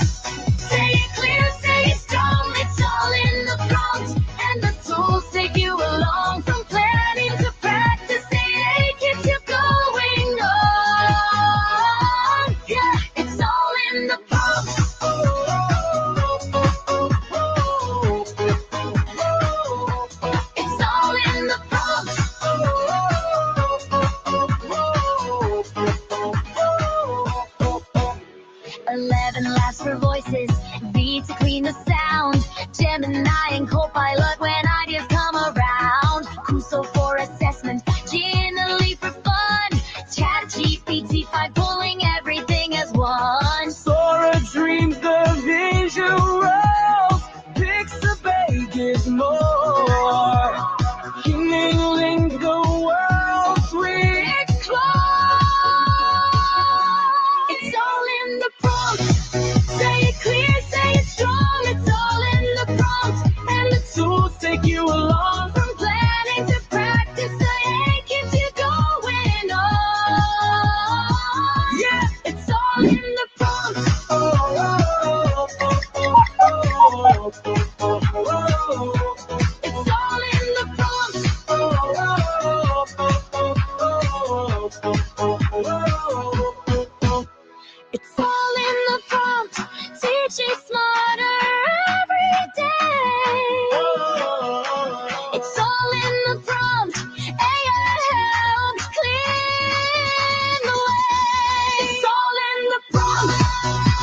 Say it clear, say it strong. It's all in the prompt. And the tools take you along from planning to practice. They keep you going on. Yeah, it's all in the prompt. It's all in the prompt. 11 labs for voices, V to clean the sound, Gemini and Copilot when ideas come around, Crusoe for assessment, Genially for fun, ChatGPT 5 pulling everything as one. Sora dreams the visuals. Pixabay gives more. Kindling the world we explore. It's all in the prompt. Say it clear, say it strong. It's all in the prompt. And the tools take you along from planning to practice. They keep you going on. Yeah, it's all in the prompt. It's all in the prompt. It's all in the prompt. Teaching smarter every day. It's all in the prompt. AI helps clean the way. It's all in the prompt.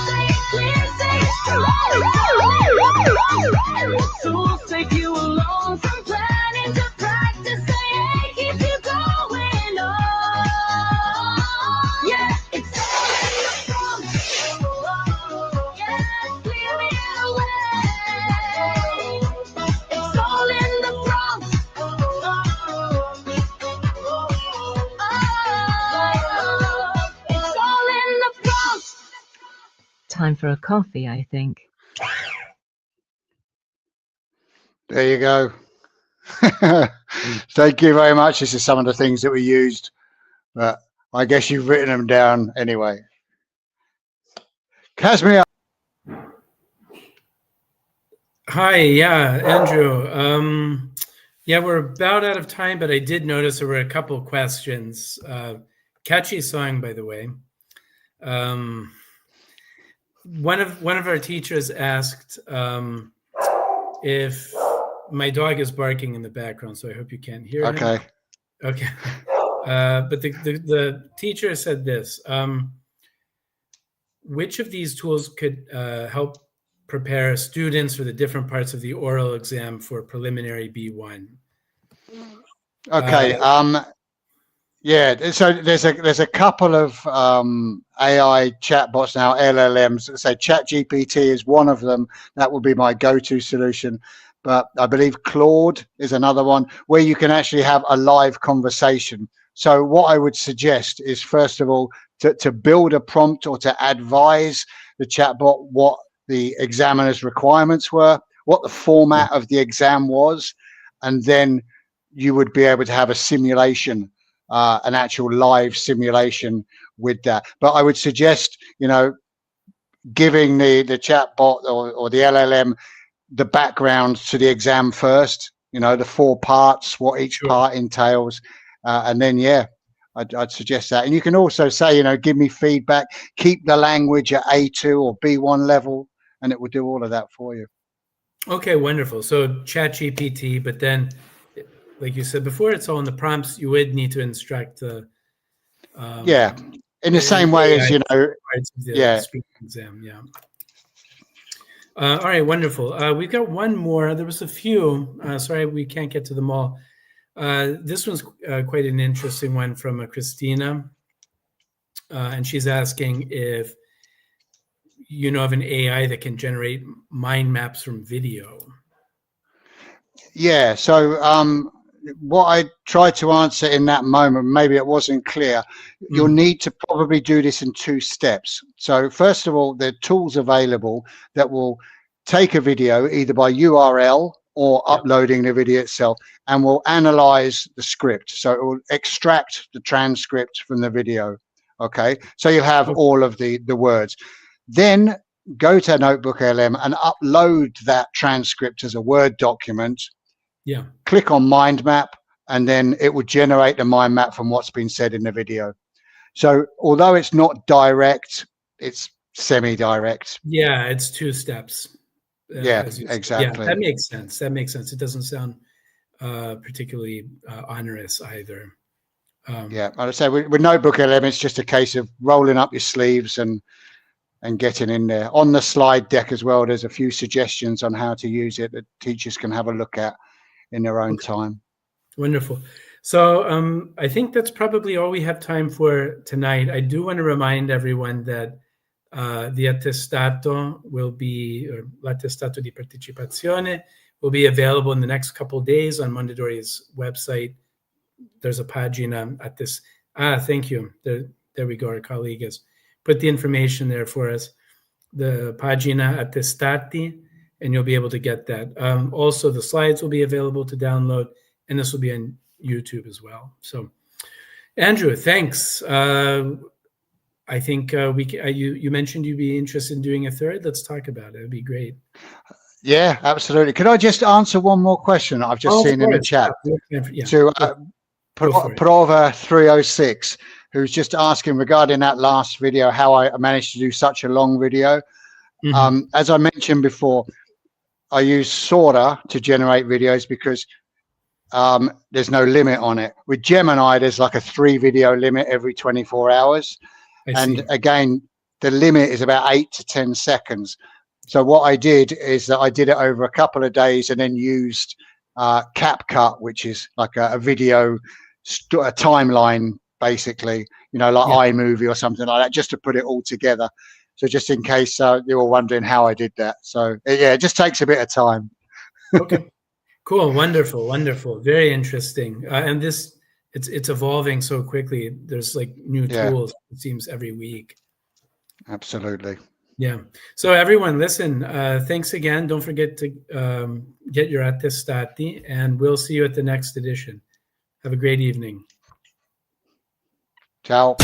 Say it clear, say it strong. tools take you along From planning to practice, they keep you going on. Yeah, it's all in the prompt. Yeah, clearing the way. It's all in the prompt. It's all in the prompt. Time for a coffee, I think. There you go. Thank you very much. This is some of the things that we used, but I guess you've written them down anyway. Casimir. Hi, yeah, Andrew. Yeah, we're about out of time, but I did notice there were a couple questions. Catchy song, by the way. One of our teachers asked if my dog is barking in the background, so I hope you can't hear him. Okay. Okay. But the teacher said this: which of these tools could help prepare students for the different parts of the oral exam for preliminary B1? Okay. Yeah. So there's a couple of AI chatbots now, LLMs. Say ChatGPT is one of them. That would be my go-to solution. But I believe Claude is another one where you can actually have a live conversation. So what I would suggest is, first of all, to build a prompt or to advise the chatbot what the examiner's requirements were, what the format of the exam was, and then you would be able to have a simulation, an actual live simulation with that. But I would suggest, giving the chatbot or the LLM the background to the exam first, the 4 parts, what each part entails, and then, yeah, I'd suggest that. And you can also say, give me feedback, keep the language at A2 or B1 level, and it will do all of that for you. Okay, wonderful. So ChatGPT, but then, like you said before, it's all in the prompts. You would need to instruct the in the same way as speaking exam. Yeah. All right, wonderful. We've got one more. There was a few. Sorry, we can't get to them all. This one's quite an interesting one from Christina, and she's asking if you know of an AI that can generate mind maps from video. Yeah. So what I tried to answer in that moment, maybe it wasn't clear. You'll need to probably do this in 2 steps. So first of all, there are tools available that will take a video either by URL or uploading the video itself, and will analyze the script. So it will extract the transcript from the video. Okay. So you'll have all of the words. Then go to Notebook LM and upload that transcript as a Word document. Yeah. Click on mind map, and then it will generate the mind map from what's been said in the video. So although it's not direct, it's semi-direct. Yeah, it's 2 steps. Yeah, exactly. Yeah, that makes sense. That makes sense. It doesn't sound particularly onerous either. Yeah, I'd say with Notebook LM, it's just a case of rolling up your sleeves and getting in there. On the slide deck as well, there's a few suggestions on how to use it that teachers can have a look at in their own time. Wonderful. So I think that's probably all we have time for tonight. I do want to remind everyone that the attestato will be, or l'attestato di partecipazione will be available in the next couple of days on Mondadori's website. There's a pagina at this. Thank you. There we go. Our colleague has put the information there for us. The pagina attestati, and you'll be able to get that. Also, the slides will be available to download, and this will be on YouTube as well. So, Andrew, thanks. I think you mentioned you'd be interested in doing a third. Let's talk about it. It'd be great. Yeah, absolutely. Could I just answer one more question I've just seen in the chat? Yeah. To Prova 306, who's just asking regarding that last video, how I managed to do such a long video. As I mentioned before, I use Sora to generate videos because there's no limit on it. With Gemini, there's like a 3 video limit every 24 hours. And again, the limit is about 8 to 10 seconds. So what I did is that I did it over a couple of days and then used CapCut, which is like a video a timeline, basically, like iMovie or something like that, just to put it all together. So just in case you were wondering how I did that. So yeah, it just takes a bit of time. Okay, cool, wonderful, wonderful, very interesting. And this, it's evolving so quickly. There's like new tools, it seems, every week. Absolutely. Yeah. So everyone, listen, thanks again. Don't forget to get your attestati, and we'll see you at the next edition. Have a great evening. Ciao.